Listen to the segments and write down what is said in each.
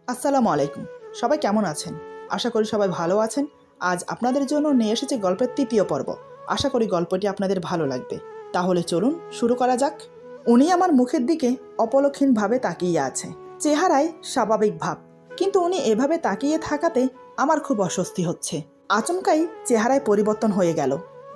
আসসালামু আলাইকুম। সবাই কেমন আছেন? আশা করি সবাই ভালো আছেন। আজ আপনাদের জন্য নিয়ে এসেছি গল্পের ৩য় পর্ব। আশা করি গল্পটি আপনাদের ভালো লাগবে। তাহলে চলুন শুরু করা যাক। উনি আমার মুখের দিকে অপলক্ষীনভাবে তাকিয়ে আছে। চেহারায় স্বাভাবিক ভাব, কিন্তু উনি এভাবে তাকিয়ে থাকাতে আমার খুব অস্বস্তি হচ্ছে। আচমকাই চেহারায় পরিবর্তন হয়ে গেল।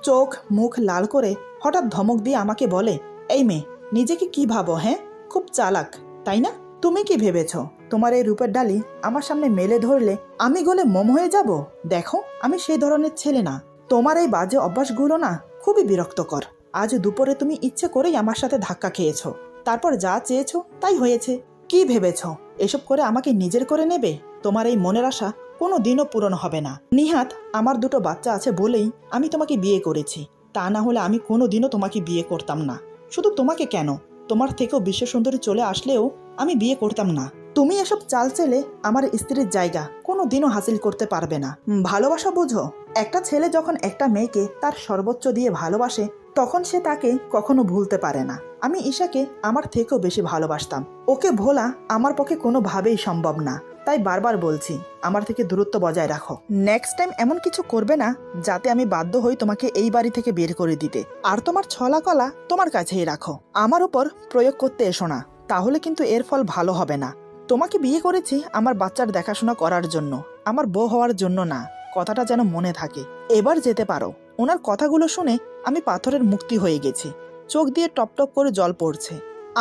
চোখ মুখ লাল করে হঠাৎ ধমক দিয়ে আমাকে বলে, এই মেয়ে, নিজেকে কি ভাবো? হ্যাঁ, খুব চালাক, তাই না? তুমি কি ভেবেছ তোমার এই রূপের ডালি আমার সামনে মেলে ধরলে আমি গলে মোম হয়ে যাব? দেখো, আমি সেই ধরনের ছেলে না। তোমার এই বাজে অভ্যাসগুলো না খুবই বিরক্তকর। আজ দুপুরে তুমি ইচ্ছে করেই আমার সাথে ধাক্কা খেয়েছ, তারপর যা চেয়েছো তাই হয়েছে। কি ভেবেছ এসব করে আমাকে নিজের করে নেবে? তোমার এই মনের আশা কোনো দিনও পূরণ হবে না। নিহাত, আমার দুটো বাচ্চা আছে বলেই আমি তোমাকে বিয়ে করেছি। তা না হলে আমি কোনো দিনও তোমাকে বিয়ে করতাম না। শুধু তোমাকে কেন, তোমার থেকেও বিশ্ব সুন্দরী চলে আসলেও আমি বিয়ে করতাম না। তুমি এসব চাল চেলে আমার স্ত্রীর জায়গা কোনো দিনও হাসিল করতে পারবে না। ভালোবাসা বোঝো? একটা ছেলে যখন একটা মেয়েকে তার সর্বোচ্চ দিয়ে ভালোবাসে, তখন সে তাকে কখনো ভুলতে পারে না। আমি ঈশাকে আমার থেকেও বেশি ভালোবাসতাম। ওকে ভোলা আমার পক্ষে কোনোভাবেই সম্ভব না। তাই বারবার বলছি, আমার থেকে দূরত্ব বজায় রাখো। নেক্সট টাইম এমন কিছু করবে না যাতে আমি বাধ্য হই তোমাকে এই বাড়ি থেকে বের করে দিতে। আর তোমার ছলা কলা তোমার কাছেই রাখো, আমার উপর প্রয়োগ করতে এসো না, তাহলে কিন্তু এর ফল ভালো হবে না। তোমাকে বিয়ে করেছি আমার বাচ্চার দেখাশোনা করার জন্য, আমার বউ হওয়ার জন্য না। কথাটা যেন মনে থাকে। এবার যেতে পারো। ওনার কথাগুলো শুনে আমি পাথরের মুক্তি হয়ে গেছি। চোখ দিয়ে টপ টপ করে জল পড়ছে।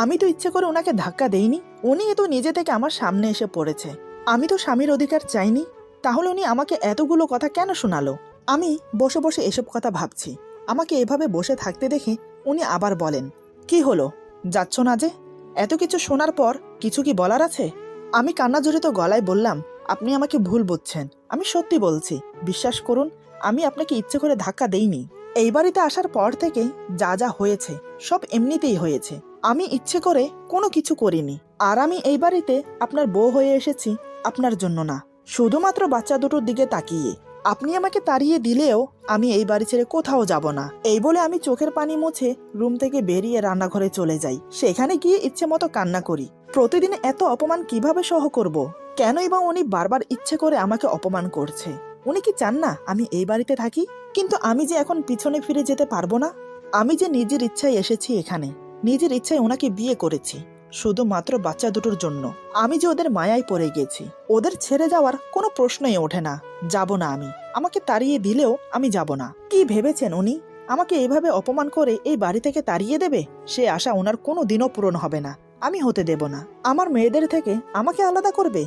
আমি তো ইচ্ছে করে ওনাকে ধাক্কা দেইনি, উনি তো নিজে থেকে আমার সামনে এসে পড়েছে। আমি তো স্বামীর অধিকার চাইনি, তাহলে উনি আমাকে এতগুলো কথা কেন শোনালো? আমি বসে বসে এসব কথা ভাবছি। আমাকে এভাবে বসে থাকতে দেখে উনি আবার বলেন, কি হলো, যাচ্ছ না যে? এত কিছু শোনার পর কিছু কি বলার আছে? আমি কান্নাজড়িত গলায় বললাম, আপনি আমাকে ভুল বুঝছেন, আমি সত্যি বলছি। বিশ্বাস করুন, আমি আপনাকে ইচ্ছে করে ধাক্কা দেইনি। এই বাড়িতে আসার পর থেকে যা যা হয়েছে সব এমনিতেই হয়েছে। আমি ইচ্ছে করে কোনো কিছু করিনি। আর আমি এই বাড়িতে আপনার বউ হয়ে এসেছি আপনার জন্য না, শুধুমাত্র বাচ্চা দুটোর দিকে তাকিয়ে। আপনি আমাকে তাড়িয়ে দিলেও আমি এই বাড়ি ছেড়ে কোথাও যাব না। এই বলে আমি চোখের পানি মুছে রুম থেকে বেরিয়ে রান্নাঘরে চলে যাই। সেখানে গিয়ে ইচ্ছে মতো কান্না করি। প্রতিদিন এত অপমান কিভাবে সহ করব? কেনই বা উনি বারবার ইচ্ছে করে আমাকে অপমান করছে? উনি কি চান না আমি এই বাড়িতে থাকি? কিন্তু আমি যে এখন পিছনে ফিরে যেতে পারবো না। আমি যে নিজের ইচ্ছায় এসেছি এখানে, নিজের ইচ্ছায় ওনাকে বিয়ে করেছি, শুধুমাত্র বাচ্চা দুটোর জন্য। আমি যে ওদের মায়ায় পড়ে গেছি, ওদের ছেড়ে যাওয়ার কোনো প্রশ্নই ওঠে না। যাব না আমি। আমাকে তাড়িয়ে দিলেও আমি যাব না। কি ভেবেছেন উনি আমাকে এভাবে অপমান করে এই বাড়ি থেকে তাড়িয়ে দেবে? সে আশা ওনার কোনো দিনও পূরণ হবে না। আমি হতে দেব না। আমার মেয়েদের থেকে আমাকে আলাদা করবে?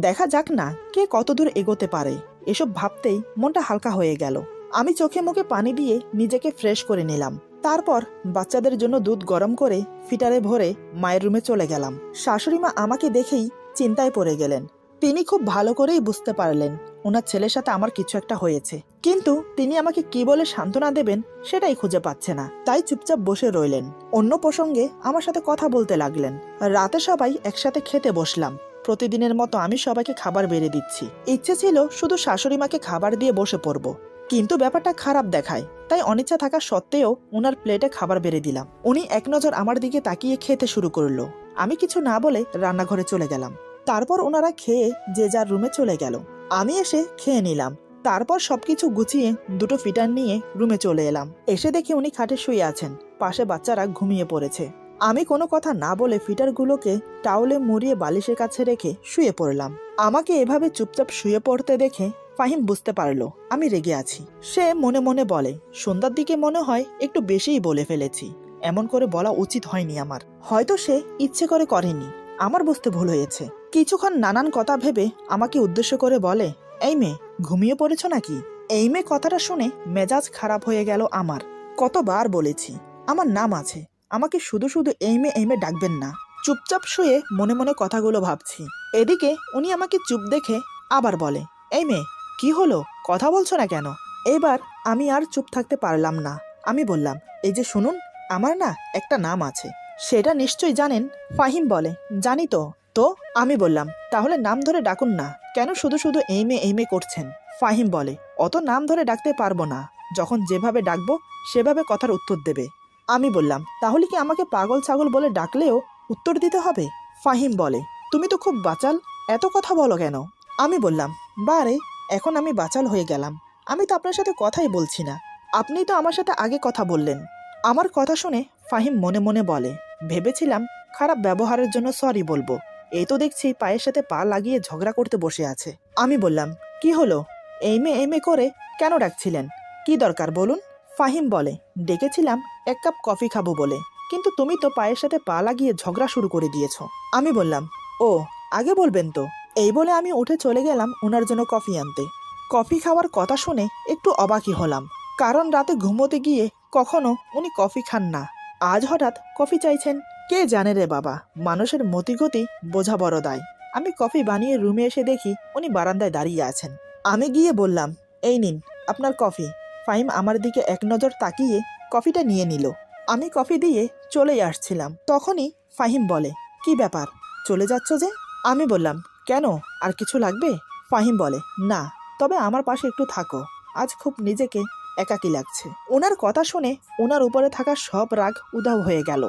দেখা যাক না কে কতদূর এগোতে পারে। এসব ভাবতেই মনটা হালকা হয়ে গেল। আমি চোখে মুখে পানি দিয়ে নিজেকে ফ্রেশ করে নিলাম। তারপর বাচ্চাদের জন্য দুধ গরম করে ফিটারে ভরে মায়ের রুমে চলে গেলাম। শাশুড়ি মা আমাকে দেখেই চিন্তায় পড়ে গেলেন। তিনি খুব ভালো করেই বুঝতে পারলেন ওনার ছেলের সাথে আমার কিছু একটা হয়েছে, কিন্তু তিনি আমাকে কি বলে সান্ত্বনা দেবেন সেটাই খুঁজে পাচ্ছে না। তাই চুপচাপ বসে রইলেন। অন্য প্রসঙ্গে আমার সাথে কথা বলতে লাগলেন। রাতে সবাই একসাথে খেতে বসলাম। প্রতিদিনের মতো আমি সবাইকে খাবার বেড়ে দিচ্ছি। ইচ্ছে ছিল শুধু শাশুড়ি মাকে খাবার দিয়ে বসে পড়ব, কিন্তু ব্যাপারটা খারাপ দেখায়। তাই অনিচ্ছা থাকা সত্ত্বেও ওনার প্লেটে খাবার বেড়ে দিলাম। উনি এক নজর আমার দিকে তাকিয়ে খেতে শুরু করলো। আমি কিছু না বলে রান্নাঘরে চলে গেলাম। তারপর ওনারা খেয়ে যে যার রুমে চলে গেল। আমি এসে খেয়ে নিলাম। তারপর সবকিছু গুছিয়ে দুটো ফিটার নিয়ে রুমে চলে এলাম। এসে দেখি উনি খাটে শুয়ে আছেন, পাশে বাচ্চারা ঘুমিয়ে পড়েছে। আমি কোনো কথা না বলে ফিটারগুলোকে টাওলে মুড়িয়ে বালিশের কাছে রেখে শুয়ে পড়লাম। আমাকে এভাবে চুপচাপ শুয়ে পড়তে দেখে ফাহিম বুঝতে পারলো আমি রেগে আছি। সে মনে মনে বলে, সন্ধ্যার দিকে মনে হয় একটু বেশিই বলে ফেলেছি। এমন করে বলা উচিত হয়নি আমার। হয়তো সে ইচ্ছে করে করেনি, আমার বুঝতে ভুল হয়েছে। কিছুক্ষণ নানান কথা ভেবে আমাকে উদ্দেশ্য করে বলে, এই মেয়ে, ঘুমিয়ে পড়েছ নাকি? এই মেয়ে কথাটা শুনে মেজাজ খারাপ হয়ে গেল আমার। কতবার বলেছি আমার নাম আছে, আমাকে শুধু শুধু এই মেয়ে ডাকবেন না। চুপচাপ শুয়ে মনে মনে কথাগুলো ভাবছি। এদিকে উনি আমাকে চুপ দেখে আবার বলে, এই মেয়ে, কি হলো, কথা বলছো না কেন? এবার আমি আর চুপ থাকতে পারলাম না। আমি বললাম, এই যে শুনুন, আমার না একটা নাম আছে, সেটা নিশ্চয়ই জানেন। ফাহিম বলে, জানি তো। তো আমি বললাম, তাহলে নাম ধরে ডাকুন না, কেন শুধু শুধু এই মেয়ে করছেন? ফাহিম বলে, অত নাম ধরে ডাকতে পারবো না, যখন যেভাবে ডাকবো সেভাবে কথার উত্তর দেবে। আমি বললাম, তাহলে কি আমাকে পাগল ছাগল বলে ডাকলেও উত্তর দিতে হবে? ফাহিম বলে, তুমি তো খুব বাচাল, এত কথা বলো কেন? আমি বললাম, বারে, এখন আমি বাচাল হয়ে গেলাম। আমি তো আপনার সাথে কথাই বলছি না, আপনি তো আমার সাথে আগে কথা বললেন। আমার কথা শুনে ফাহিম মনে মনে বলে, ভেবেছিলাম খারাপ ব্যবহারের জন্য সরি বলবো, এই তো দেখছি পায়ের সাথে পা লাগিয়ে ঝগড়া করতে বসে আছে। আমি বললাম, কি হলো? এই মে করে কেন ডাকছিলেন? কি দরকার বলুন? ফাহিম বলে, ডেকেছিলাম 1 কাপ কফি খাবো বলে, কিন্তু তুমি তো পায়ের সাথে পা লাগিয়ে ঝগড়া শুরু করে দিয়েছো। আমি বললাম, ও, আগে বলবেন তো। এই বলে আমি উঠে চলে গেলাম ওনার জন্য কফি আনতে। কফি খাওয়ার কথা শুনে একটু অবাকই হলাম, কারণ রাতে ঘুমোতে গিয়ে কখনো উনি কফি খান না। আজ হঠাৎ কফি চাইছেন। কে জানে রে বাবা, মানুষের মতিগতি বোঝা বড় দায়। আমি কফি বানিয়ে রুমে এসে দেখি উনি বারান্দায় দাঁড়িয়ে আছেন। আমি গিয়ে বললাম, এই নিন আপনার কফি। ফাহিম আমার দিকে এক নজর তাকিয়ে কফিটা নিয়ে নিল। আমি কফি দিয়ে চলেই আসছিলাম, তখনই ফাহিম বলে, কি ব্যাপার, চলে যাচ্ছ যে? আমি বললাম, কেন, আর কিছু লাগবে? ফাহিম বলে, না, তবে আমার পাশে একটু থাকো, আজ খুব নিজেকে একাকী লাগছে। ওনার কথা শুনে ওনার উপরে থাকা সব রাগ উধাও হয়ে গেল।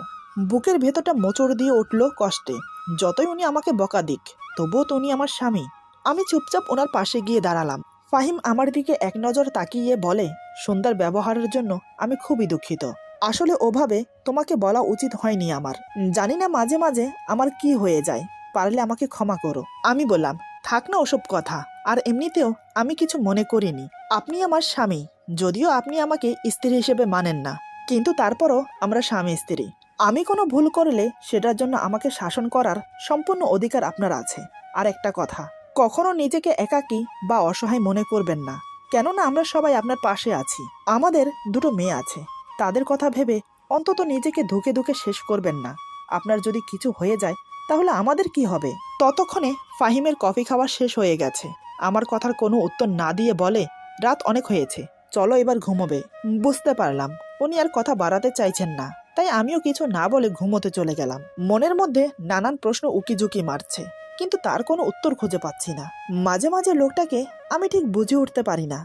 বুকের ভেতরটা মোচড় দিয়ে উঠল কষ্টে। যতই উনি আমাকে বকা দিক, তবুও তো উনি আমার স্বামী। আমি চুপচাপ ওনার পাশে গিয়ে দাঁড়ালাম। ফাহিম আমার দিকে এক নজর তাকিয়ে বলে, সন্ধ্যার ব্যবহারের জন্য আমি খুবই দুঃখিত। আসলে ওভাবে তোমাকে বলা উচিত হয়নি আমার। জানি না মাঝে মাঝে আমার কি হয়ে যায়, পারলে আমাকে ক্ষমা করো। আমি বললাম, থাক না ওসব কথা, আর এমনিতেও আমি কিছু মনে করিনি। আপনি আমার স্বামী, যদিও আপনি আমাকে স্ত্রী হিসেবে মানেন না, কিন্তু তারপরও আমরা স্বামী স্ত্রী। আমি কোনো ভুল করলে সেটার জন্য আমাকে শাসন করার সম্পূর্ণ অধিকার আপনার আছে। আর একটা কথা, কখনো নিজেকে একাকী বা অসহায় মনে করবেন না, কেননা আমরা সবাই আপনার পাশে আছি। আমাদের 2টো মেয়ে আছে, তাদের কথা ভেবে অন্তত নিজেকে ধুকে ধুকে শেষ করবেন না। আপনার যদি কিছু হয়ে যায় তাহলে আমাদের কি হবে? ততক্ষণে ফাহিমের কফি খাওয়া শেষ হয়ে গেছে। আমার কথার কোনো উত্তর না দিয়ে বলে, রাত অনেক হয়েছে, চলো এবার ঘুমোবে। বুঝতে পারলাম উনি আর কথা বাড়াতে চাইছেন না, তাই আমিও কিছু না বলে ঘুমোতে চলে গেলাম। মনের মধ্যে নানান প্রশ্ন উকিঝুঁকি মারছে, কিন্তু তার কোনো উত্তর খুঁজে পাচ্ছি না। মাঝে মাঝে লোকটাকে আমি ঠিক বুঝে উঠতে পারি না,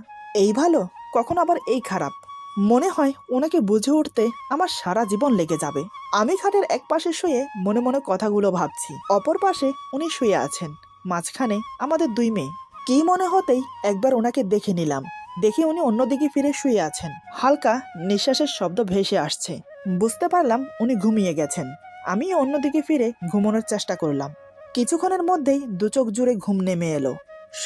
এই ভালো কখন আবার এই খারাপ। মনে হয় ওনাকে বুঝে উঠতে আমার সারা জীবন লেগে যাবে। আমি খাটের এক পাশে শুয়ে মনে মনে কথাগুলো ভাবছি, অপর পাশে উনি শুয়ে আছেন, মাঝখানে আমাদের 2 মেয়ে। কি মনে হতেই একবার ওনাকে দেখে নিলাম, দেখে উনি অন্যদিকে ফিরে শুয়ে আছেন। হালকা নিঃশ্বাসের শব্দ ভেসে আসছে, বুঝতে পারলাম উনি ঘুমিয়ে গেছেন। আমি অন্যদিকে ফিরে ঘুমানোর চেষ্টা করলাম। কিছুক্ষণের মধ্যেই 2 চোখ জুড়ে ঘুম নেমে এলো।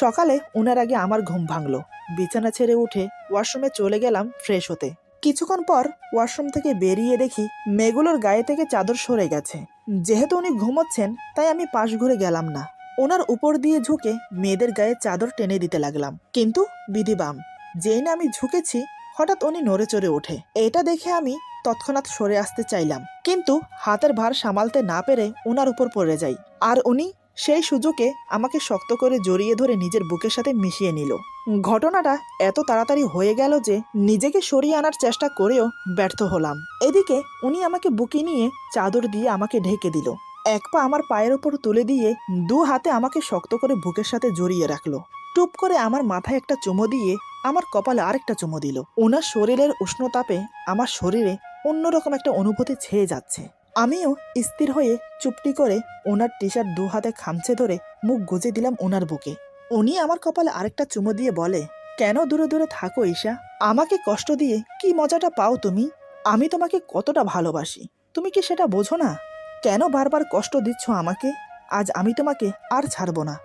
সকালে ওনার আগে আমার ঘুম ভাঙলো। বিছানা ছেড়ে উঠে ওয়াশরুমে চলে গেলাম ফ্রেশ হতে। কিছুক্ষণ পর ওয়াশরুম থেকে বেরিয়ে দেখি মেয়েগুলোর গায়ে থেকে চাদর সরে গেছে। যেহেতু উনি ঘুমোচ্ছেন তাই আমি পাশ ঘুরে গেলাম না, ওনার উপর দিয়ে ঝুঁকে মেয়েদের গায়ে চাদর টেনে দিতে লাগলাম। কিন্তু বিধিবাম, যেই না আমি ঝুঁকেছি হঠাৎ উনি নড়ে চড়ে ওঠে। এটা দেখে আমি তৎক্ষণাৎ সরে আসতে চাইলাম, কিন্তু হাতের ভার সামালতে না পেরে ওনার উপর পড়ে যাই, আর উনি সেই সুযোগে আমাকে শক্ত করে জড়িয়ে ধরে নিজের বুকের সাথে মিশিয়ে নিল। ঘটনাটা এত তাড়াতাড়ি হয়ে গেল যে নিজেকে সরিয়ে আনার চেষ্টা করেও ব্যর্থ হলাম। এদিকে উনি আমাকে বুকে নিয়ে চাদর দিয়ে আমাকে ঢেকে দিল। এক পা আমার পায়ের ওপর তুলে দিয়ে 2 হাতে আমাকে শক্ত করে বুকের সাথে জড়িয়ে রাখলো। টুপ করে আমার মাথায় একটা চুমো দিয়ে আমার কপালে আরেকটা চুমো দিল। ওনার শরীরের উষ্ণতাপে আমার শরীরে অন্যরকম একটা অনুভূতি ছেয়ে যাচ্ছে। আমিও স্থির হয়ে চুপটি করে ওনার টি-শার্ট 2 হাতে খামচে ধরে মুখ গুজে দিলাম ওনার বুকে। উনি আমার কপালে আরেকটা চুমো দিয়ে বলে, কেন দূরে দূরে থাকো ঈশা? আমাকে কষ্ট দিয়ে কি মজাটা পাও তুমি? আমি তোমাকে কতটা ভালোবাসি, তুমি কি সেটা বোঝো না? কেন বারবার কষ্ট দিচ্ছ আমাকে? আজ আমি তোমাকে আর ছাড়বো না।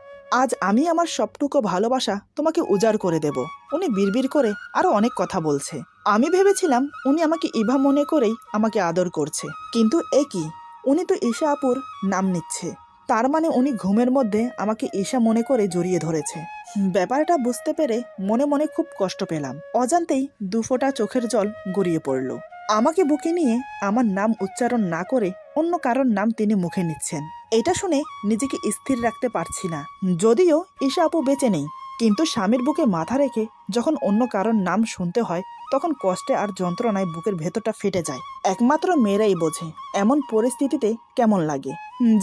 আজ আমি আমার সবটুকু ভালোবাসা তোমাকে উজাড় করে দেব। উনি বিড়বিড় করে আরো অনেক কথা বলছে। আমি ভেবেছিলাম উনি আমাকে ইভা মনে করেই আমাকে আদর করছে, কিন্তু এ কি, উনি তো ঈশা আপুর নাম নিচ্ছে। তার মানে উনি ঘুমের মধ্যে আমাকে ঈশা মনে করে জড়িয়ে ধরেছে। ব্যাপারটা বুঝতে পেরে মনে মনে খুব কষ্ট পেলাম। অজান্তেই 2 ফোঁটা চোখের জল গড়িয়ে পড়ল। আমাকে বুকে নিয়ে আমার নাম উচ্চারণ না করে অন্য কারোর নাম তিনি মুখে নিচ্ছেন। এটা শুনে নিজেকে স্থির রাখতে পারছি না। যদিও ঈশা আপু বেঁচে নেই, কিন্তু স্বামীর বুকে মাথা রেখে যখন অন্য কারোর নাম শুনতে হয় তখন কষ্টে আর যন্ত্রণায় বুকের ভেতরটা ফেটে যায়। একমাত্র মেয়েরাই বোঝে এমন পরিস্থিতিতে কেমন লাগে।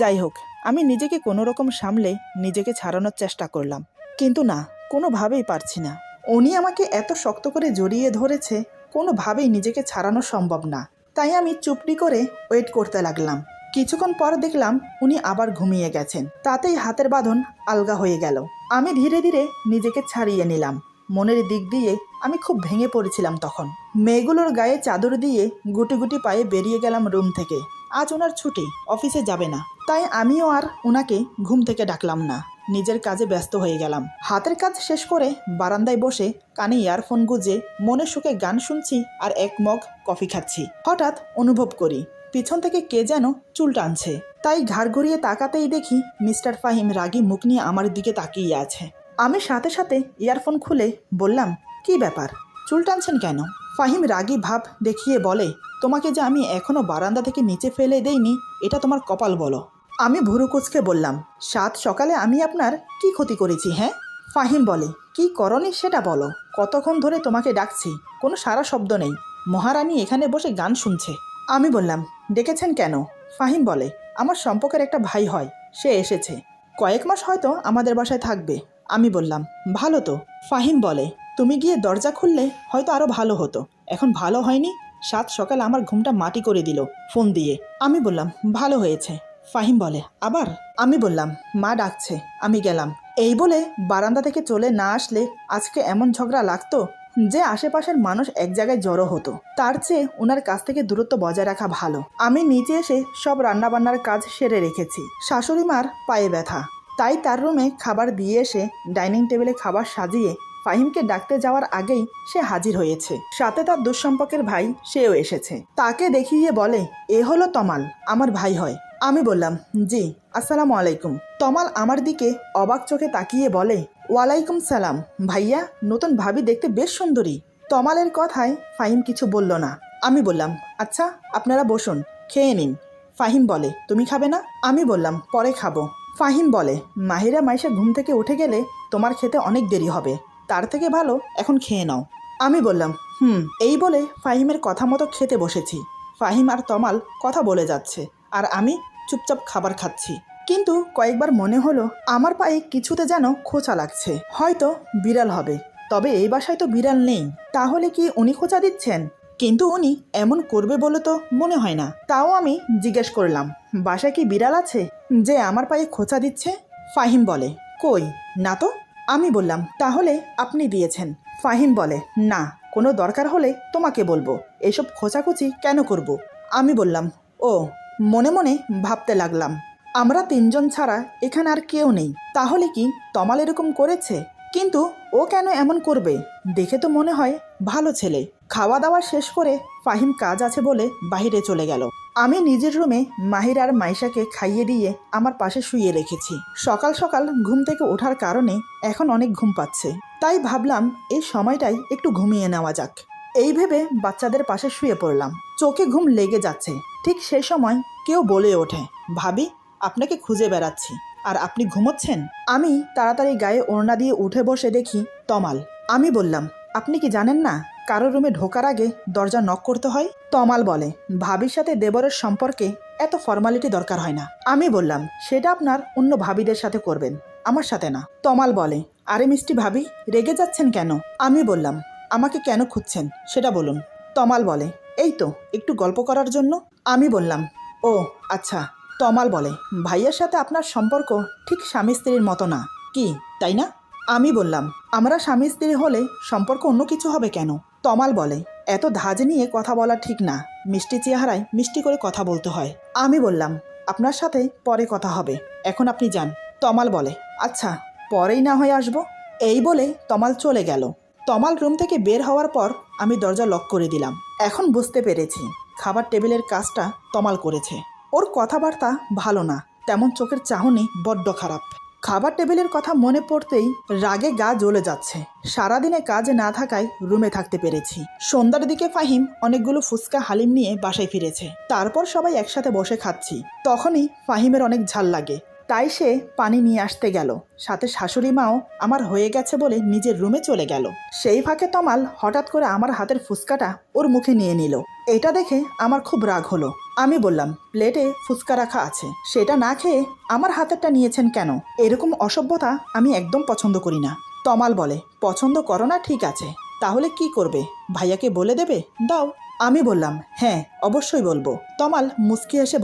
যাই হোক, আমি নিজেকে কোনো রকম সামলে নিজেকে ছাড়ানোর চেষ্টা করলাম, কিন্তু না, কোনোভাবেই পারছি না। উনি আমাকে এত শক্ত করে জড়িয়ে ধরেছে, কোনোভাবেই নিজেকে ছাড়ানো সম্ভব না। তাই আমি চুপটি করে ওয়েট করতে লাগলাম। কিছুক্ষণ পর দেখলাম উনি আবার ঘুমিয়ে গেছেন। তাতেই হাতের বাঁধন আলগা হয়ে গেল। আমি ধীরে ধীরে নিজেকে ছাড়িয়ে নিলাম। মনের দিক দিয়ে আমি খুব ভেঙে পড়েছিলাম তখন। মেয়েগুলোর গায়ে চাদর দিয়ে গুটি গুটি পায়ে বেরিয়ে গেলাম রুম থেকে। আজ ওনার ছুটি, অফিসে যাবে না, তাই আমিও আর ওনাকে ঘুম থেকে ডাকলাম না। নিজের কাজে ব্যস্ত হয়ে গেলাম। হাতের কাজ শেষ করে বারান্দায় বসে কানে ইয়ারফোন গুজে মনে সুখে গান শুনছি আর এক মগ কফি খাচ্ছি। হঠাৎ অনুভব করি পিছন থেকে কে যেন চুল টানছে। তাই ঘাড় ঘুরিয়ে তাকাতেই দেখি মিস্টার ফাহিম রাগী মুখ নিয়ে আমার দিকে তাকিয়ে আছে। আমি সাথে সাথে ইয়ারফোন খুলে বললাম, কি ব্যাপার, চুল টানছেন কেন? ফাহিম রাগী ভাব দেখিয়ে বলে, তোমাকে যে আমি এখনো বারান্দা থেকে নিচে ফেলে দেইনি, এটা তোমার কপাল বলো। আমি ভুরু কুচকে বললাম, সাত সকালে আমি আপনার কি ক্ষতি করেছি? হ্যাঁ। ফাহিম বলে, কি করনি সেটা বলো। কতক্ষণ ধরে তোমাকে ডাকছি, কোনো সারা শব্দ নেই। মহারানী এখানে বসে গান শুনছে। আমি বললাম, ডেকেছেন কেন? ফাহিম বলে, আমার সম্পর্কের একটা ভাই হয়, সে এসেছে, কয়েক মাস হয়তো আমাদের বাসায় থাকবে। আমি বললাম, ভালো তো। ফাহিম বলে, তুমি গিয়ে দরজা খুললে হয়তো আরও ভালো হতো। এখন ভালো হয়নি, সাত সকাল আমার ঘুমটা মাটি করে দিল ফোন দিয়ে। আমি বললাম, ভালো হয়েছে। ফাহিম বলে, আবার? আমি বললাম, মা ডাকছে, আমি গেলাম। এই বলে বারান্দা থেকে চলে না আসলে আজকে এমন ঝগড়া লাগতো যে আশেপাশের মানুষ এক জায়গায় জড়ো হতো। তার চেয়ে ওনার কাছ থেকে দূরত্ব বজায় রাখা ভালো। আমি নিচে এসে সব রান্নাবান্নার কাজ সেরে রেখেছি। শাশুড়ি মার পায়ে ব্যথা, তাই তার রুমে খাবার দিয়ে এসে ডাইনিং টেবিলে খাবার সাজিয়ে ফাহিমকে ডাকতে যাওয়ার আগেই সে হাজির হয়েছে। সাথে তার দুঃসম্পর্কের ভাই, সেও এসেছে। তাকে দেখিয়ে বলে, এ হলো তমাল, আমার ভাই হয়। আমি বললাম, জি, আসসালামু আলাইকুম। তমাল আমার দিকে অবাক চোখে তাকিয়ে বলে, ওয়ালাইকুম সালাম ভাইয়া, নতুন ভাবি দেখতে বেশ সুন্দরী। তমালের কথায় ফাহিম কিছু বলল না। আমি বললাম, আচ্ছা আপনারা বসুন, খেয়ে নিন। ফাহিম বলে, তুমি খাবে না? আমি বললাম, পরে খাবো। ফাহিম বলে, মাহিরা মাইশা ঘুম থেকে উঠে গেলে তোমার খেতে অনেক দেরি হবে, তার থেকে ভালো এখন খেয়ে নাও। আমি বললাম, এই বলে ফাহিমের কথা মতো খেতে বসেছি। ফাহিম আর তমাল কথা বলে যাচ্ছে আর আমি চুপচাপ খাবার খাচ্ছি। কিন্তু কয়েকবার মনে হলো আমার পায়ে কিছুতে যেন খোঁচা লাগছে, হয়তো বিড়াল হবে। তবে এই বাসায় তো বিড়াল নেই, তাহলে কি উনি খোঁচা দিচ্ছেন? কিন্তু উনি এমন করবে বলে তো মনে হয় না। তাও আমি জিজ্ঞেস করলাম, বাসায় কি বিড়াল আছে যে আমার পায়ে খোঁচা দিচ্ছে? ফাহিম বলে, কই না তো। আমি বললাম, তাহলে আপনি দিয়েছেন। ফাহিম বলে, না, কোনো দরকার হলে তোমাকে বলবো, এসব খোঁচাখুচি কেন করব? আমি বললাম, ও। মনে মনে ভাবতে লাগলাম, আমরা তিনজন ছাড়া এখানে আর কেউ নেই, তাহলে কি তমাল এরকম করেছে? কিন্তু ও কেন এমন করবে? দেখে তো মনে হয় ভালো ছেলে। খাওয়া দাওয়া শেষ করে ফাহিম কাজ আছে বলে বাইরে চলে গেল। আমি নিজের রুমে মাহির আর মাইশাকে খাইয়ে দিয়ে আমার পাশে শুয়ে রেখেছি। সকাল সকাল ঘুম থেকে ওঠার কারণে এখন অনেক ঘুম পাচ্ছে, তাই ভাবলাম এই সময়টাই একটু ঘুমিয়ে নেওয়া যাক। এই ভেবে বাচ্চাদের পাশে শুয়ে পড়লাম। চোখে ঘুম লেগে যাচ্ছে। ঠিক সেই সময় কেউ বলে ওঠে, ভাবি, আপনাকে খুঁজে বেড়াচ্ছি আর আপনি ঘুমোচ্ছেন। আমি তাড়াতাড়ি গায়ে ওড়না দিয়ে উঠে বসে দেখি তমাল। আমি বললাম, আপনি কি জানেন না কারো রুমে ঢোকার আগে দরজা নক করতে হয়? তমাল বলে, ভাবির সাথে দেবরের সম্পর্কে এত ফর্মালিটি দরকার হয় না। আমি বললাম, সেটা আপনার অন্য ভাবিদের সাথে করবেন, আমার সাথে না। তমাল বলে, আরে মিষ্টি ভাবি, রেগে যাচ্ছেন কেন? আমি বললাম, আমাকে কেন খুঁজছেন সেটা বলুন। তমাল বলে, এই তো একটু গল্প করার জন্য। আমি বললাম, ও আচ্ছা। তমাল বলে, ভাইয়ের সাথে আপনার সম্পর্ক ঠিক স্বামী স্ত্রীর মতো না, কি তাই না? আমি বললাম, আমরা স্বামী স্ত্রী হলে সম্পর্ক অন্য কিছু হবে কেন? তমাল বলে, এত ধাজ নিয়ে কথা বলা ঠিক না, মিষ্টি চেহারায় মিষ্টি করে কথা বলতে হয়। আমি বললাম, আপনার সাথে পরে কথা হবে, এখন আপনি যান। তমাল বলে, আচ্ছা, পরেই না হয় আসবো। এই বলে তমাল চলে গেল। তমাল রুম থেকে বের হওয়ার পর আমি দরজা লক করে দিলাম। এখন বুঝতে পেরেছি খাবার টেবিলের কাজটা তমাল করেছে। ওর কথাবার্তা ভালো না, তেমন চোখের চাহনি বড্ড খারাপ। খাবার টেবিলের কথা মনে পড়তেই রাগে গা জ্বলে যাচ্ছে। সারাদিনে কাজে না থাকায় রুমে থাকতে পেরেছি। সন্ধ্যার দিকে ফাহিম অনেকগুলো ফুচকা হালিম নিয়ে বাসায় ফিরেছে। তারপর সবাই একসাথে বসে খাচ্ছি। তখনই ফাহিমের অনেক ঝাল লাগে, তাই সে পানি নিয়ে আসতে গেল। সাথে শাশুড়ি মাও আমার হয়ে গেছে বলে নিজের রুমে চলে গেল। সেই ফাঁকে তমাল হঠাৎ করে আমার হাতের ফুচকাটা ওর মুখে নিয়ে নিল। এটা দেখে আমার খুব রাগ হলো। আমি বললাম, প্লেটে ফুচকা রাখা আছে, সেটা না খেয়ে আমার হাতেরটা নিয়েছেন কেন? এরকম অসভ্যতা আমি একদম পছন্দ করি না। তমাল বলে, পছন্দ করো না ঠিক আছে, তাহলে কি করবে? ভাইয়াকে বলে দেবে? দাও। আমি বললাম, হ্যাঁ অবশ্যই বলবো। তমাল মুচকি এসে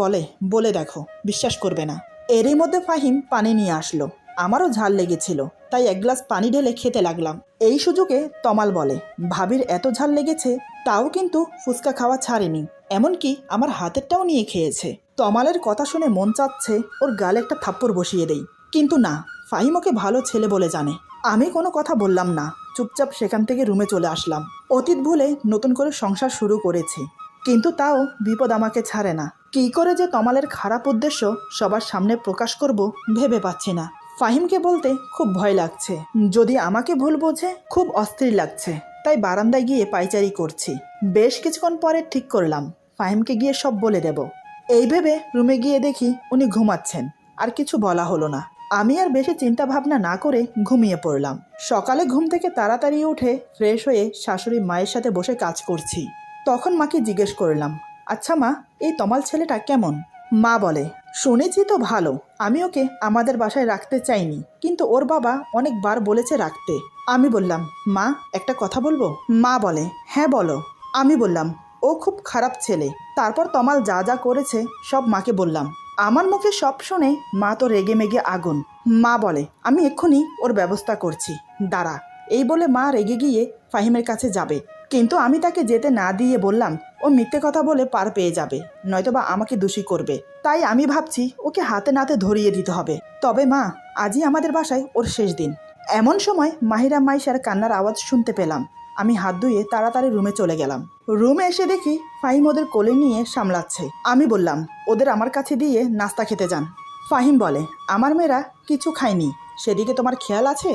বলে দেখো, বিশ্বাস করবে না। এরই মধ্যে ফাহিম পানি নিয়ে আসলো। আমারও ঝাল লেগেছিল, তাই এক গ্লাস পানি ঢেলে খেতে লাগলাম। এই সুযোগে তমাল বলে, ভাবির এত ঝাল লেগেছে, তাও কিন্তু ফুচকা খাওয়া ছাড়েনি, এমনকি আমার হাতেরটাও নিয়ে খেয়েছে। তমালের কথা শুনে মন চাচ্ছে ওর গালে একটা থাপ্পড় বসিয়ে দেই, কিন্তু না, ফাহিম ওকে ভালো ছেলে বলে জানে। আমি কোনো কথা বললাম না, চুপচাপ সেখান থেকে রুমে চলে আসলাম। অতীত ভুলে নতুন করে সংসার শুরু করেছি, কিন্তু তাও বিপদ আমাকে ছাড়ে না। কী করে যে তমালের খারাপ উদ্দেশ্য সবার সামনে প্রকাশ করব ভেবে পাচ্ছি না। ফাহিমকে বলতে খুব ভয় লাগছে, যদি আমাকে ভুল বোঝে খুব অস্থির লাগছে, তাই বারান্দায় গিয়ে পায়চারি করছি। বেশ কিছুক্ষণ পরে ঠিক করলাম ফাহিমকে গিয়ে সব বলে দেব। এই ভেবে রুমে গিয়ে দেখি উনি ঘুমাচ্ছেন, আর কিছু বলা হলো না। আমি আর বেশি চিন্তা ভাবনা না করে ঘুমিয়ে পড়লাম। সকালে ঘুম থেকে তাড়াতাড়ি উঠে ফ্রেশ হয়ে শাশুড়ি মায়ের সাথে বসে কাজ করছি। তখন মাকে জিজ্ঞেস করলাম, আচ্ছা মা, এই তমাল ছেলেটা কেমন? মা বলে, শুনেছি তো ভালো, আমি ওকে আমাদের বাসায় রাখতে চাইনি, কিন্তু ওর বাবা অনেকবার বলেছে রাখতে। আমি বললাম, মা একটা কথা বলবো? মা বলে, হ্যাঁ বলো। আমি বললাম, ও খুব খারাপ ছেলে। তারপর তমাল যা যা করেছে সব মাকে বললাম। আমার মুখে সব শুনে মা তো রেগে মেগে আগুন। মা বলে, আমি এক্ষুনি ওর ব্যবস্থা করছি, দাঁড়া। এই বলে মা রেগে গিয়ে ফাহিমের কাছে যাবে, কিন্তু আমি তাকে যেতে না দিয়ে বললাম, ও মিথ্যে কথা বলে পার পেয়ে যাবে, নয়তোবা আমাকে দোষী করবে। তাই আমি ভাবছি ওকে হাতে নাতে ধরিয়ে দিতে হবে। তবে মা, আজই আমাদের বাসায় ওর শেষ দিন। এমন সময় মাহিরা মাইশার কান্নার আওয়াজ শুনতে পেলাম। আমি হাত ধুয়ে তাড়াতাড়ি রুমে চলে গেলাম। রুমে এসে দেখি ফাহিম ওদের কোলে নিয়ে সামলাচ্ছে। আমি বললাম, ওদের আমার কাছে দিয়ে নাস্তা খেতে যান। ফাহিম বলে, আমার মেয়েরা কিছু খায়নি, সেদিকে তোমার খেয়াল আছে?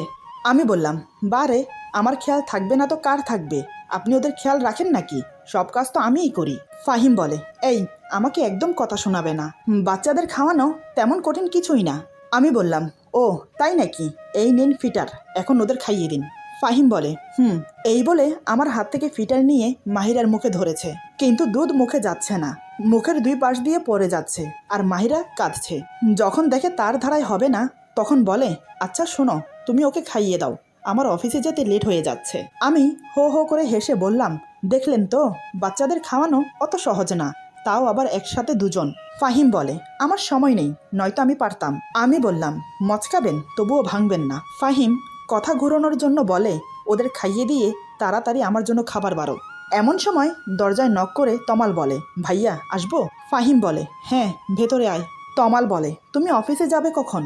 আমি বললাম, বারে, আমার খেয়াল থাকবে না তো কার থাকবে? আপনি ওদের খেয়াল রাখেন নাকি? সব কাজ তো আমিই করি। ফাহিম বলে, এই, আমাকে একদম কথা শোনাবে না, বাচ্চাদের খাওয়ানো তেমন কঠিন কিছুই না। আমি বললাম, ও তাই নাকি, এই নিন ফিটার, এখন ওদের খাইয়ে দিন। ফাহিম বলে, এই বলে আমার হাত থেকে ফিটার নিয়ে মাহিরার মুখে ধরেছে, কিন্তু দুধ মুখে যাচ্ছে না, মুখের দুই পাশ দিয়ে পড়ে যাচ্ছে, আর মাহিরা কাঁদছে। যখন দেখে তার ধারায় হবে না, তখন বলে, আচ্ছা শোনো, তুমি ওকে খাইয়ে দাও, আমার অফিসে যেতে লেট হয়ে যাচ্ছে। আমি হো হো করে হেসে বললাম, দেখলেন তো, বাচ্চাদের খাওয়ানো অত সহজ না, তাও আবার একসাথে দুজন। ফাহিম বলে, আমার সময় নেই, নয়তো আমি পারতাম। আমি বললাম, মচকাবেন তবুও ভাঙবেন না। ফাহিম কথা ঘুরানোর জন্য বলে, ওদের খাইয়ে দিয়ে তাড়াতাড়ি আমার জন্য খাবার বাড়ো। এমন সময় দরজায় নক করে তমাল বলে, ভাইয়া আসবো? ফাহিম বলে, হ্যাঁ ভেতরে আয়। তমাল বলে, তুমি অফিসে যাবে কখন?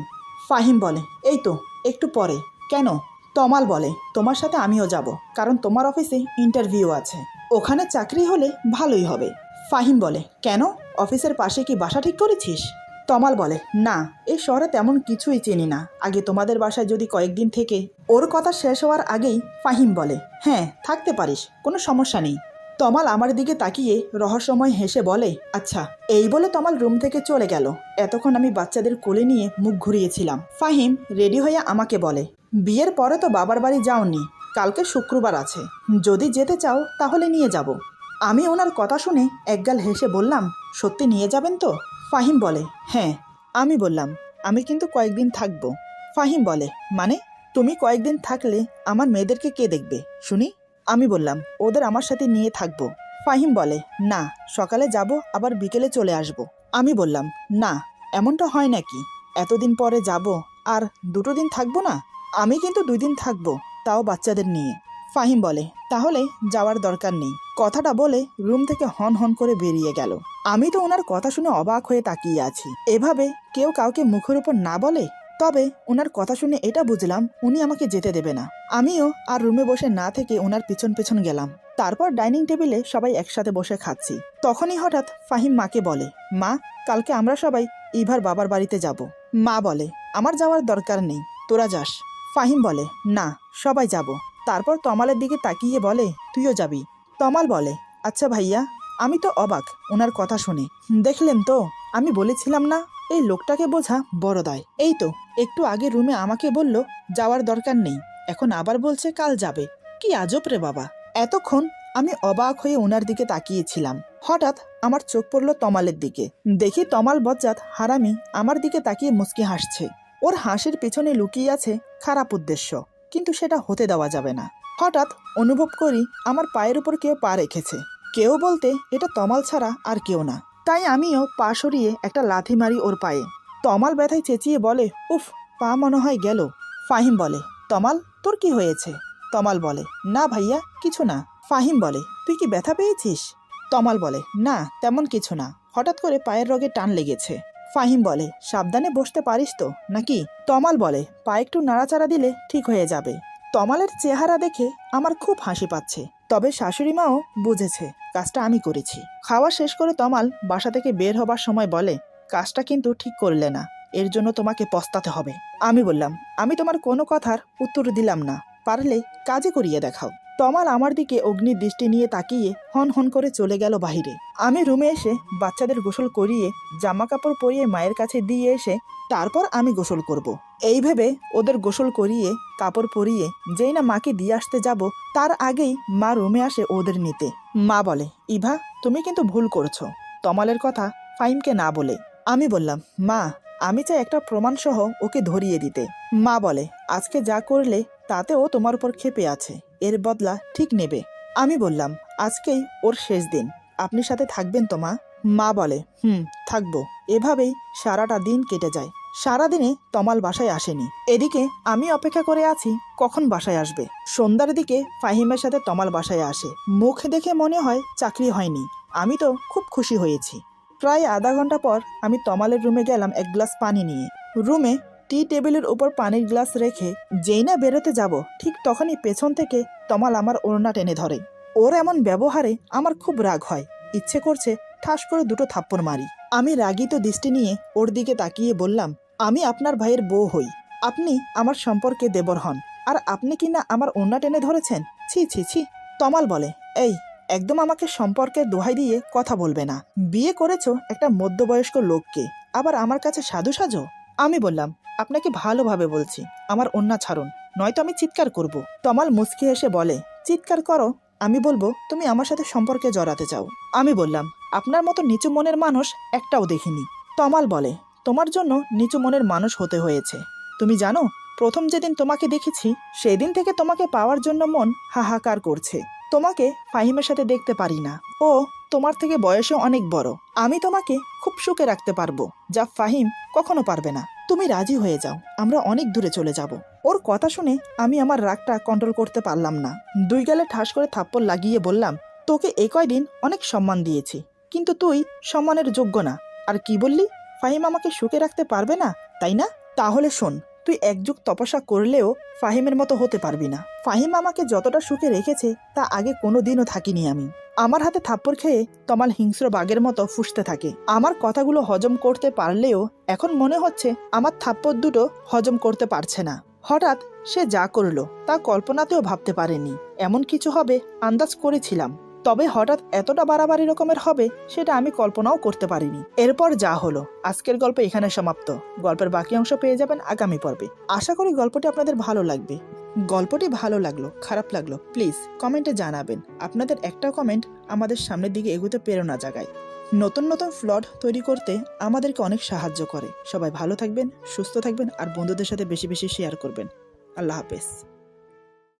ফাহিম বলে, এই তো একটু পরে। কেন? তমাল বলে, তোমার সাথে আমিও যাব, কারণ তোমার অফিসে ইন্টারভিউ আছে, ওখানে চাকরি হলে ভালোই হবে। ফাহিম বলে, কেন, অফিসের পাশে কি বাসা ঠিক করেছিস? তমাল বলে, না, এই শহরে তেমন কিছুই চিনি না, আগে তোমাদের বাসায় যদি কয়েকদিন থেকে। ওর কথা শেষ হওয়ার আগেই ফাহিম বলে, হ্যাঁ থাকতে পারিস, কোনো সমস্যা নেই। তমাল আমার দিকে তাকিয়ে রহস্যময় হেসে বলে, আচ্ছা। এই বলে তমাল রুম থেকে চলে গেল। এতক্ষণ আমি বাচ্চাদের কোলে নিয়ে মুখ ঘুরিয়েছিলাম। ফাহিম রেডি হয়ে আমাকে বলে, বিয়ের পরে তো বাবার বাড়ি যাওনি, কালকে শুক্রবার আছে, যদি যেতে চাও তাহলে নিয়ে যাব। আমি ওনার কথা শুনে একগাল হেসে বললাম, সত্যি নিয়ে যাবেন তো? ফাহিম বলে, হ্যাঁ। আমি বললাম, আমি কিন্তু কয়েকদিন থাকবো। ফাহিম বলে, মানে? তুমি কয়েকদিন থাকলে আমার মেয়েদেরকে কে দেখবে শুনি? আমি বললাম, ওদের আমার সাথে নিয়ে থাকবো। ফাহিম বলে, না, সকালে যাব আবার বিকেলে চলে আসব। আমি বললাম, না, এমনটা হয় নাকি? এতদিন পরে যাব আর 2 দিন থাকবো না? আমি কিন্তু 2 দিন থাকবো, তাও বাচ্চাদের নিয়ে। ফাহিম বলে, তাহলে যাওয়ার দরকার নেই। কথাটা বলে রুম থেকে হন হন করে বেরিয়ে গেল। আমি তো ওনার কথা শুনে অবাক হয়ে তাকিয়ে আছি। এভাবে কেউ কাউকে মুখের উপর না বলে। তবে ওনার কথা শুনে এটা বুঝলাম উনি আমাকে যেতে দেবে না। আমিও আর রুমে বসে না থেকে ওনার পিছন পিছন গেলাম। তারপর ডাইনিং টেবিলে সবাই একসাথে বসে খাচ্ছি। তখনই হঠাৎ ফাহিম মাকে বলে, মা, কালকে আমরা সবাই ইভার বাবার বাড়িতে যাব। মা বলে, আমার যাওয়ার দরকার নেই, তোরা যাস। ফাহিম বলে, না, সবাই যাব। তারপর তমালের দিকে তাকিয়ে বলে, তুইও যাবি? তমাল বলে, আচ্ছা ভাইয়া, আমি তো অবাক ওনার কথা শুনে। দেখলেন তো, আমি বলেছিলাম না, এই লোকটাকে বোঝা বড় দায়। এই তো একটু আগে রুমে আমাকে বলল যাওয়ার দরকার নেই, এখন আবার বলছে কাল যাবে। কি আজব রে বাবা। এতক্ষণ আমি অবাক হয়ে ওনার দিকে তাকিয়েছিলাম। হঠাৎ আমার চোখ পড়ল তমালের দিকে। দেখি তমাল বজ্জাত হারামি আমার দিকে তাকিয়ে মুচকি হাসছে। ওর হাসির পিছনে লুকিয়ে আছে খারাপ উদ্দেশ্য, কিন্তু সেটা হতে দেওয়া যাবে না। হঠাৎ অনুভব করি আমার পায়ের উপর কেউ পা রেখেছে। কেউ বলতে এটা তমাল ছাড়া আর কেউ না। তাই আমিও পা সরিয়ে একটা লাথি মারি ওর পায়ে। তমাল ব্যথায় চেঁচিয়ে বলে, উফ, পা মনে হয় গেল। ফাহিম বলে, তমাল তোর কি হয়েছে? তমাল বলে, না ভাইয়া, কিছু না। ফাহিম বলে, তুই কি ব্যথা পেয়েছিস? তমাল বলে, না তেমন কিছু না, হঠাৎ করে পায়ের রগে টান লেগেছে। ফাহিম বলে, সাবধানে বসতে পারিস তো নাকি? তমাল বলে, পা একটু নাড়াচাড়া দিলে ঠিক হয়ে যাবে। তমালের চেহারা দেখে আমার খুব হাসি পাচ্ছে, তবে শাশুড়ি মাও বুঝেছে কাজটা আমি করেছি। খাওয়া শেষ করে তমাল বাসা থেকে বের হবার সময় বলে, কাজটা কিন্তু ঠিক করলে না, এর জন্য তোমাকে পস্তাতে হবে। আমি বললাম, আমি তোমার কোনো কথার উত্তর দিলাম না, পারলে কাজে করিয়ে দেখাও। তমাল আমার দিকে অগ্নি দৃষ্টি নিয়ে তাকিয়ে হন হন করে চলে গেল বাহিরে। আমি রুমে এসে বাচ্চাদের গোসল করিয়ে জামা কাপড় পরিয়ে মায়ের কাছে দিয়ে এসে তারপর আমি গোসল করব। এই ভেবে ওদের গোসল করিয়ে কাপড় পরিয়ে যেই না মাকে দিয়ে আসতে যাব, তার আগেই মা রুমে আসে ওদের নিতে। মা বলে, ইভা তুমি কিন্তু ভুল করছো, তমালের কথা ফাহিমকে না বলে। আমি বললাম, মা আমি চাই একটা প্রমাণ সহ ওকে ধরিয়ে দিতে। মা বলে, আজকে যা করলে তাতে ও তোমার উপর ক্ষেপে আছে, এর বদলা ঠিক নেবে। আমি বললাম, আজকেই ওর শেষ দিন, আপনি সাথে থাকবেন তো মা? মা বলে, থাকবো। এভাবেই সারাটা দিন কেটে যায়। সারাদিনে তমাল বাসায় আসেনি। এদিকে আমি অপেক্ষা করে আছি কখন বাসায় আসবে। সন্ধ্যার দিকে ফাহিমের সাথে তমাল বাসায় আসে। মুখ দেখে মনে হয় চাকরি হয়নি। আমি তো খুব খুশি হয়েছি। প্রায় আধা ঘন্টা পর আমি তমালের রুমে গেলাম এক গ্লাস পানি নিয়ে। রুমে টি টেবিলের উপর পানির গ্লাস রেখে যেই না বেরোতে যাব, ঠিক তখনই পেছন থেকে তমাল আমার ওড়না টেনে ধরে। ওর এমন ব্যবহারে আমার খুব রাগ হয়, ইচ্ছে করছে ঠাস করে দুটো থাপ্পড় মারি। আমি রাগিত দৃষ্টি নিয়ে ওর দিকে তাকিয়ে বললাম, আমি আপনার ভাইয়ের বউ হই, আপনি আমার সম্পর্কে দেবর হন, আর আপনি কি না আমার ওড়না টেনে ধরেছেন? ছি ছি ছি। তমাল বলে, এই একদম আমাকে সম্পর্কের দোহাই দিয়ে কথা বলবে না। বিয়ে করেছো একটা মধ্যবয়স্ক লোককে, আবার আমার কাছে সাধু সাজো? আমি বললাম, আপনাকে ভালোভাবে বলছি, আমার ওড়না ছাড়ুন, নয়তো আমি চিৎকার করব। তমাল মুচকি হেসে বলে, চিৎকার করো, আমি বলবো তুমি আমার সাথে সম্পর্কে জড়াতে চাও। আমি বললাম, আপনার মতো নিচু মনের মানুষ একটাও দেখিনি। তমাল বলে, তোমার জন্য নিচু মনের মানুষ হতে হয়েছে। তুমি জানো, প্রথম যেদিন তোমাকে দেখেছি সেদিন থেকে তোমাকে পাওয়ার জন্য মন হাহাকার করছে। তোমাকে ফাহিমের সাথে দেখতে পারি না, ও তোমার থেকে বয়সে অনেক বড়। আমি তোমাকে খুব সুখে রাখতে পারবো, যা ফাহিম কখনো পারবে না। তুমি রাজি হয়ে যাও, আমরা অনেক দূরে চলে যাব। ওর কথা শুনে আমি আমার রাগটা কন্ট্রোল করতে পারলাম না। দুই গালে ঠাস করে থাপ্পড় লাগিয়ে বললাম, তোকে এই কয়দিন অনেক সম্মান দিয়েছি, কিন্তু তুই সম্মানের যোগ্য না। আর কি বললি, ফাহিম আমাকে সুখে রাখতে পারবে না, তাই না? তাহলে শোন, তুই এক যুগ তপস্যা করলেও ফাহিমের মতো হতে পারবি না। ফাহিম আমাকে যতটা সুখে রেখেছে তা আগে কোনো দিনও থাকিনি আমি। আমার হাতে থাপ্পড় খেয়ে তমাল হিংস্র বাঘের মতো ফুঁসতে থাকে। আমার কথাগুলো হজম করতে পারলেও এখন মনে হচ্ছে আমার থাপ্পড় দুটো হজম করতে পারছে না। হঠাৎ সে যা করলো তা কল্পনাতেও ভাবতে পারেনি। এমন কিছু হবে আন্দাজ করেছিলাম, তবে হঠাৎ এতটা বাড়াবাড়ি রকমের হবে সেটা আমি কল্পনাও করতে পারিনি। এরপর যা হলো, আজকের গল্প এখানে সমাপ্ত। গল্পের বাকি অংশ পেয়ে যাবেন আগামী পর্বে। আশা করি গল্পটি আপনাদের ভালো লাগবে। গল্পটি ভালো লাগলো, খারাপ লাগলো, প্লিজ কমেন্টে জানাবেন। আপনাদের একটা কমেন্ট আমাদের সামনের দিকে এগোতে প্রেরণা জাগায়। নতুন নতুন প্লট তৈরি করতে আমাদেরকে অনেক সাহায্য করে। সবাই ভালো থাকবেন, সুস্থ থাকবেন, আর বন্ধুদের সাথে বেশি বেশি শেয়ার করবেন। আল্লাহ হাফেজ।